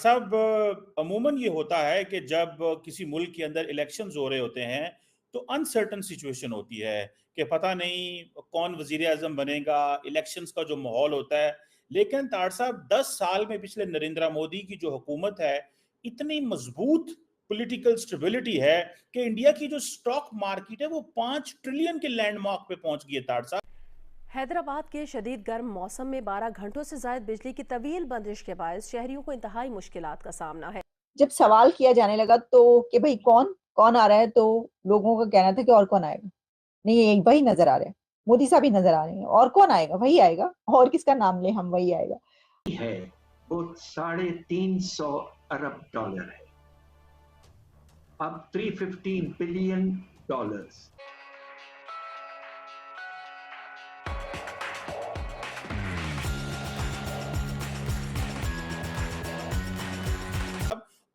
साहब, अमूमन ये होता है कि जब किसी मुल्क के अंदर इलेक्शंस हो रहे होते हैं तो अनसर्टन सिचुएशन होती है कि पता नहीं कौन वजीर आजम बनेगा। इलेक्शंस का जो माहौल होता है, लेकिन तार साहब 10 साल में पिछले नरेंद्र मोदी की जो हुकूमत है, इतनी मजबूत पॉलिटिकल स्टेबिलिटी है कि इंडिया की जो स्टॉक मार्केट है वो 5 ट्रिलियन के लैंडमार्क पे पहुंच गई है। तार साहब, हैदराबाद के शदीद गर्म मौसम में 12 घंटों से ज्यादा बिजली की तवील बंदिश के बायस शहरियों को इंतहाई मुश्किलात का सामना है। जब सवाल किया जाने लगा तो कि भाई कौन कौन आ रहा है, तो लोगों का कहना था कि और कौन आएगा। नहीं, ये वही नजर आ रहे हैं, मोदी साहब ही नजर आ रहे हैं। और कौन आएगा? वही आएगा। और किसका नाम ले हम? वही आएगा। है वो 350 अरब डॉलर है, अब 350 बिलियन डॉलर्स।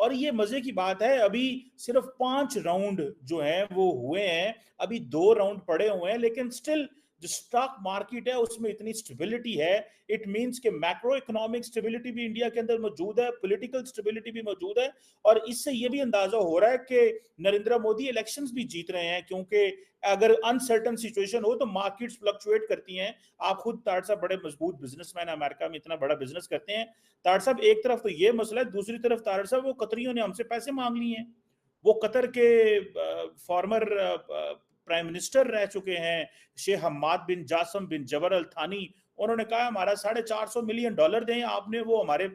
और ये मजे की बात है, अभी सिर्फ 5 राउंड जो हैं वो हुए हैं, अभी 2 राउंड पड़े हुए हैं, लेकिन स्टिल जो स्टॉक मार्केट है उसमें इतनी स्टेबिलिटी है। इट मींस कि मैक्रो इकोनॉमिक स्टेबिलिटी भी इंडिया के अंदर मौजूद है, पॉलिटिकल स्टेबिलिटी भी मौजूद है। और इससे ये भी अंदाजा हो रहा है कि नरेंद्र मोदी इलेक्शंस भी जीत रहे हैं, क्योंकि अगर अनसर्टन सिचुएशन हो तो मार्केट्स फ्लक्चुएट करती हैं। आप खुद ताड़ साहब बड़े मजबूत बिजनेसमैन, अमेरिका में इतना बड़ा बिजनेस करते हैं। ताड़ साहब, एक तरफ तो ये मसला है, दूसरी तरफ ताड़ साहब वो कतरियों ने हमसे पैसे मांग लिए हैं। वो कतर के फॉर्मर प्राइम मिनिस्टर रह चुके हैं, शेख हम्माद बिन जासम बिन जबर अल थानी। उन्होंने कहा हमारा $450 मिलियन दें। आपने वो हमारे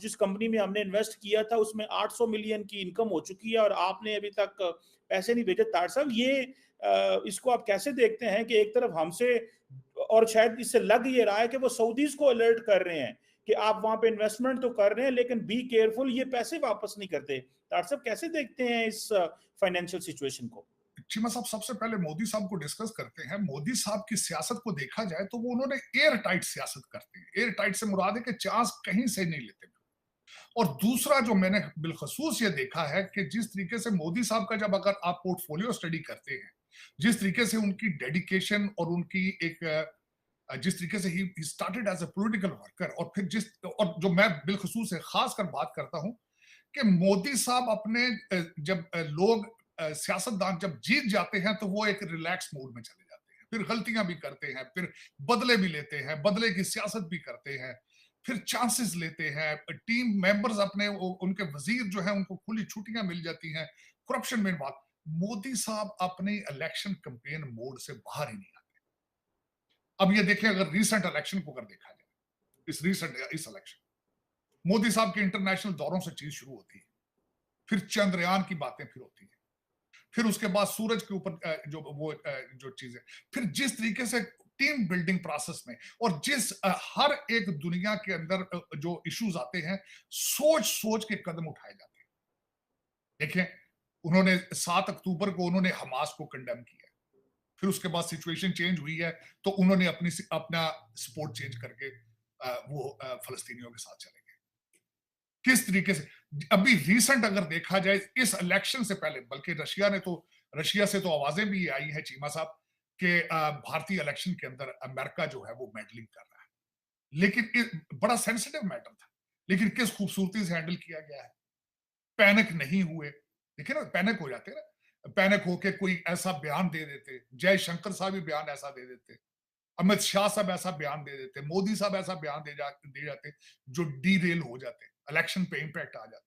जिस कंपनी में हमने इन्वेस्ट किया था उसमें 800 मिलियन की इनकम हो चुकी है और आपने अभी तक पैसे नहीं भेजे। तार साहब, ये इसको आप कैसे देखते हैं कि एक तरफ हमसे, और शायद इससे लग ये रहा है कि वो सऊदीज को अलर्ट कर रहे हैं कि आप वहां पे इन्वेस्टमेंट तो कर रहे हैं लेकिन बी केयरफुल, ये पैसे वापस नहीं करते। तार साहब, कैसे देखते हैं इस फाइनेंशियल सिचुएशन को? चीमा साहब, सबसे पहले मोदी साहब को डिस्कस करते हैं। मोदी साहब की सियासत को देखा जाए तो वो उन्होंने एयर टाइट सियासत करते हैं। एयर टाइट से मुराद है कि चांस कहीं से नहीं लेते। और दूसरा जो मैंने बिलखसूस ये देखा है कि जिस तरीके से मोदी साहब का, जब अगर आप पोर्टफोलियो स्टडी करते हैं, जिस तरीके से उनकी डेडिकेशन और उनकी एक जिस तरीके से he started as a political worker, और फिर और जो मैं बिलखसूस से खास कर बात करता हूं कि मोदी साहब अपने जब लोग सियासतदान जब जीत जाते हैं तो वो एक रिलैक्स मूड में चले जाते हैं, फिर गलतियां भी करते हैं, फिर बदले भी लेते हैं, बदले की सियासत भी करते हैं, फिर चांसेस लेते हैं। टीम मेंबर्स अपने उनके वजीर जो है उनको खुली छुट्टियां मिल जाती हैं, करप्शन में बात। मोदी साहब अपने इलेक्शन कैंपेन मोड से बाहर ही नहीं आते। अब ये देखें, अगर रिसेंट इलेक्शन को अगर देखा जाए, इस इलेक्शन मोदी साहब के इंटरनेशनल दौरों से चीज शुरू होती है, फिर चंद्रयान की बातें फिर होती है, फिर उसके बाद सूरज के ऊपर जो चीजें, फिर जिस तरीके से टीम बिल्डिंग प्रोसेस में, और जिस हर एक दुनिया के अंदर जो इश्यूज आते हैं, सोच सोच के कदम उठाए जाते हैं। देखें, उन्होंने 7 अक्टूबर को उन्होंने हमास को कंडेम किया, फिर उसके बाद सिचुएशन चेंज हुई है तो उन्होंने अपना सपोर्ट चेंज करके वो फलस्तीनियों के साथ चले गए। किस तरीके से अभी रिसेंट अगर देखा जाए इस इलेक्शन से पहले, बल्कि रशिया से तो आवाजें भी आई हैं चीमा साहब कि भारतीय इलेक्शन के अंदर अमेरिका जो है वो मेडलिंग कर रहा है, लेकिन बड़ा सेंसिटिव मैटर था, लेकिन किस खूबसूरती से हैंडल किया गया है। पैनिक नहीं हुए। देखिए ना, पैनिक हो जाते ना, पैनिक होके कोई ऐसा बयान दे देते, जयशंकर साहब भी बयान ऐसा दे देते, अमित शाह साहब ऐसा बयान दे देते, मोदी साहब ऐसा बयान दे जाते जो डीरेल हो जाते, इलेक्शन पे इंपैक्ट आ जाता।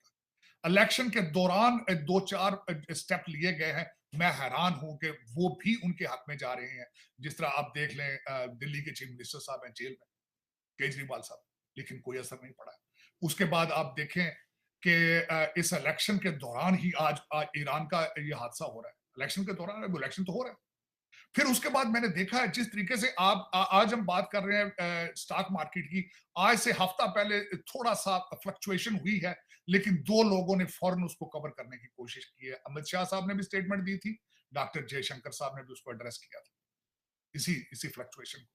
इलेक्शन के दौरान 2-4 स्टेप लिए गए हैं, मैं हैरान हूं कि वो भी उनके हक में जा रहे हैं। जिस तरह आप देख लें, दिल्ली के चीफ मिनिस्टर साहब हैं जेल में, केजरीवाल साहब, लेकिन कोई असर नहीं पड़ा। उसके बाद आप देखें कि इस इलेक्शन के दौरान ही आज ईरान का ये हादसा हो रहा है। इलेक्शन के दौरान इलेक्शन तो हो रहा है। फिर उसके बाद मैंने देखा है जिस तरीके से आज हम बात कर रहे हैं स्टॉक मार्केट की, आज से हफ्ता पहले थोड़ा सा फ्लक्चुएशन हुई है, लेकिन 2 लोगों ने फौरन उसको कवर करने की कोशिश की है। अमित शाह साहब ने भी स्टेटमेंट दी थी, डॉक्टर जयशंकर साहब ने भी उसको एड्रेस किया था, इसी फ्लक्चुएशन को।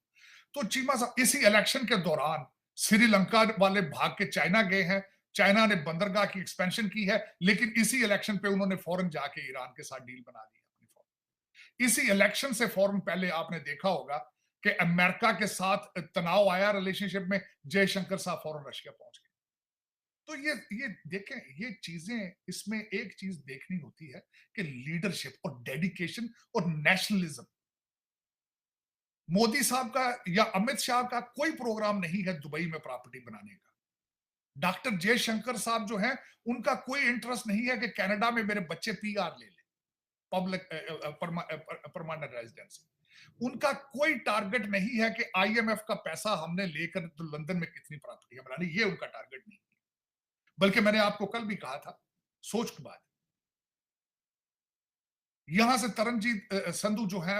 तो चीमा साहब, इसी इलेक्शन के दौरान श्रीलंका वाले भाग के चाइना गए हैं, चाइना ने बंदरगाह की एक्सपेंशन की है, लेकिन इसी इलेक्शन पे उन्होंने फौरन जाके ईरान के साथ डील बना ली। इसी इलेक्शन से फौरन पहले आपने देखा होगा कि अमेरिका के साथ तनाव आया रिलेशनशिप में, जयशंकर साहब फौरन रशिया पहुंच गए। तो ये देखें, ये चीजें, इसमें एक चीज देखनी होती है कि लीडरशिप और डेडिकेशन और नेशनलिज्म। मोदी साहब का या अमित शाह का कोई प्रोग्राम नहीं है दुबई में प्रॉपर्टी बनाने का। डॉक्टर जयशंकर साहब जो हैं, उनका कोई इंटरेस्ट नहीं है कि कनाडा में मेरे बच्चे पीआर ले लें, पब्लिक परमानेंट रेजिडेंसी। उनका कोई टारगेट नहीं है कि आईएमएफ का पैसा हमने लेकर तो लंदन में कितनी प्रॉपर्टियां बनानी, ये उनका टारगेट नहीं है। बल्कि मैंने आपको कल भी कहा था, सोच की बात, यहां से तरनजीत संधू जो है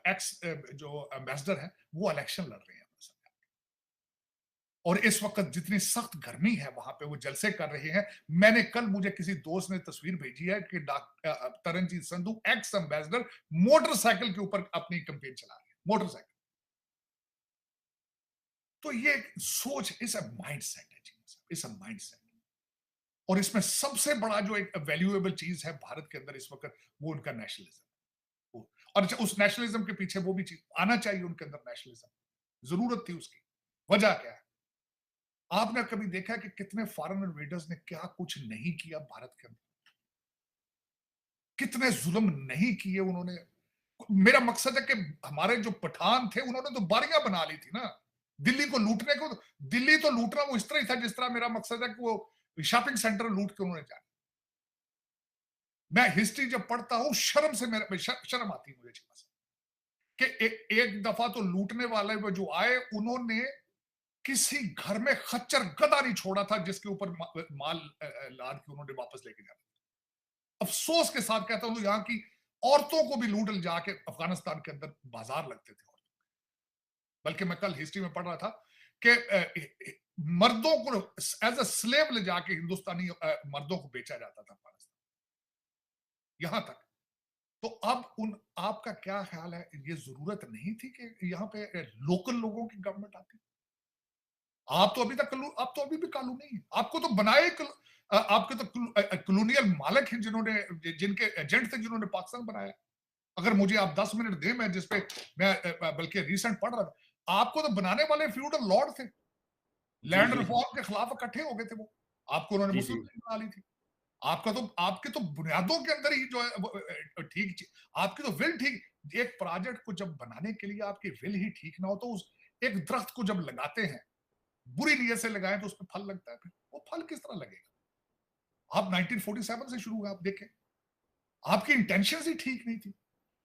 एक्स जो एम्बेसडर है, वो इलेक्शन लड़ रहे हैं। और इस वक्त जितनी सख्त गर्मी है वहां पे वो जलसे कर रहे हैं। मैंने कल, मुझे किसी दोस्त ने तस्वीर भेजी है कि Taranjit Sandhu ex ambassador motorcycle के ऊपर अपनी कैंपेन चला रहे हैं, मोटरसाइकिल। तो ये सोच, इस माइंड सेट है जी, इस माइंड सेट। और इसमें सबसे बड़ा जो एक वैल्यूएबल चीज है भारत के अंदर इस वक्त, वो उनका नेशनलिज्म। और उस नेशनलिज्म के पीछे वो भी चीज आना चाहिए उनके अंदर, नेशनलिज्म जरूरत थी उसकी। वजह क्या है? आपने कभी देखा कि कितने फॉरेन इन्वेडर्स ने क्या कुछ नहीं किया भारत के अंदर, कितने जुल्म नहीं किए उन्होंने। मेरा मकसद है कि हमारे जो पठान थे, उन्होंने तो बारियां बना ली थी ना दिल्ली को लूटने को। दिल्ली तो लूटना वो इस तरह ही था जिस तरह मेरा मकसद है कि वो शॉपिंग सेंटर लूट के उन्होंने जाना। मैं हिस्ट्री जब पढ़ता हूं, शर्म से मेरे शर्म आती है मुझे कि एक दफा तो लूटने वाले वो जो आए, उन्होंने किसी घर में खच्चर गदा नहीं छोड़ा था जिसके ऊपर माल लाद के उन्होंने वापस लेके जाना। अफसोस के साथ कहता हूं, यहां की औरतों को भी लूट ले जाके अफगानिस्तान के अंदर बाजार लगते थे। बल्कि मैं कल हिस्ट्री में पढ़ रहा था कि मर्दों को एज अ स्लेव ले जाके हिंदुस्तानी मर्दों को बेचा जाता था पाकिस्तान, यहां तक। तो अब आपका क्या ख्याल है, ये जरूरत नहीं थी कि यहां पे लोकल लोगों की गवर्नमेंट आती? आप तो अभी भी कानून नहीं है। आपको तो बनाए, आपके तो कॉलोनियल मालिक हैं जिनके एजेंट थे, जिन्होंने पाकिस्तान बनाया। अगर मुझे आप 10 मिनट दें, मैं जिसपे मैं बल्कि रिसेंट पढ़ रहा था, आपको तो बनाने वाले फ्यूडल लॉर्ड थे, लैंड रिफॉर्म के खिलाफ इकट्ठे हो गए थे वो। आपको उन्होंने मुस्लिम लीग बना ली थी। आपके तो बुनियादों के अंदर ही जो है ठीक, आपकी तो विल ठीक। एक प्रोजेक्ट को जब बनाने के लिए आपकी विल ही ठीक ना हो, तो उस एक दरख्त को जब लगाते हैं, बुरी नीयत से लगाएं तो उस पर फल लगता है, फिर वो फल किस तरह लगेगा? आप 1947 से शुरू हुआ, आप देखें, आपकी इंटेंशन ही ठीक नहीं थी।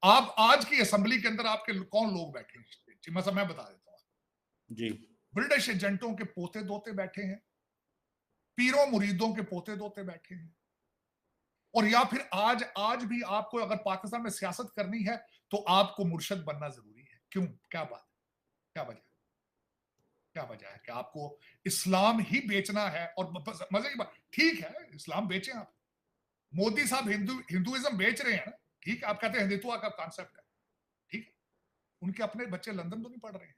आप आज की असेंबली के अंदर आपके कौन लोग बैठे हैं? मैं बता देता हूं जी। ब्रिटिश एजेंटों के पोते दोते बैठे हैं, पीरों मुरीदों के पोते दोते बैठे हैं। और या फिर आज भी आपको अगर पाकिस्तान में सियासत करनी है तो आपको मुर्शद बनना जरूरी है। क्यों? क्या बात, क्या वजह है कि आपको इस्लाम ही बेचना है? और मजे की बात, ठीक है, इस्लाम बेचें आप। मोदी साहब हिंदुइज्म बेच रहे हैं ना, ठीक है। आप कहते हैं हिंदुत्व का कॉन्सेप्ट है, ठीक है। उनके अपने बच्चे लंदन तो नहीं पढ़ रहे हैं,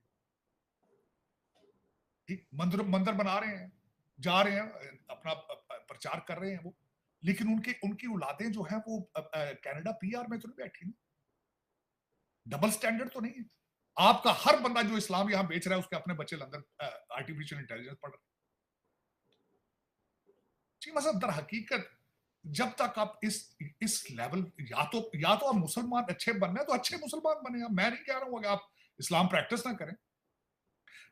ठीक, मंदिर बना रहे हैं, जा रहे हैं, अपना प्रचार कर रहे हैं वो। लेकिन उनकी औलादें जो हैं वो कनाडा पीआर में तो नहीं बैठी ना। डबल स्टैंडर्ड तो नहीं है। आपका हर बंदा जो इस्लाम यहां बेच रहा है, उसके अपने बच्चे लंदन आर्टिफिशियल इंटेलिजेंस पढ़ रहे हैं। मतलब दर हकीकत जब तक आप इस लेवल, या तो आप मुसलमान अच्छे बनना है तो अच्छे मुसलमान बने। मैं नहीं कह रहा हूं कि आप इस्लाम प्रैक्टिस ना करें।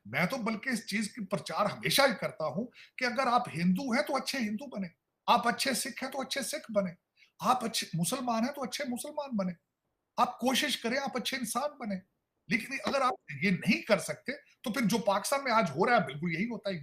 मैं तो बल्कि इस चीज की प्रचार हमेशा ही करता हूं कि अगर आप हिंदू हैं तो अच्छे हिंदू बने, आप अच्छे सिख हैं तो अच्छे सिख बने, आप अच्छे मुसलमान हैं तो अच्छे मुसलमान बने। आप कोशिश करें, आप अच्छे इंसान बने। लेकिन अगर आप ये नहीं कर सकते तो फिर जो पाकिस्तान में आज हो रहा है, बिल्कुल यही होता है।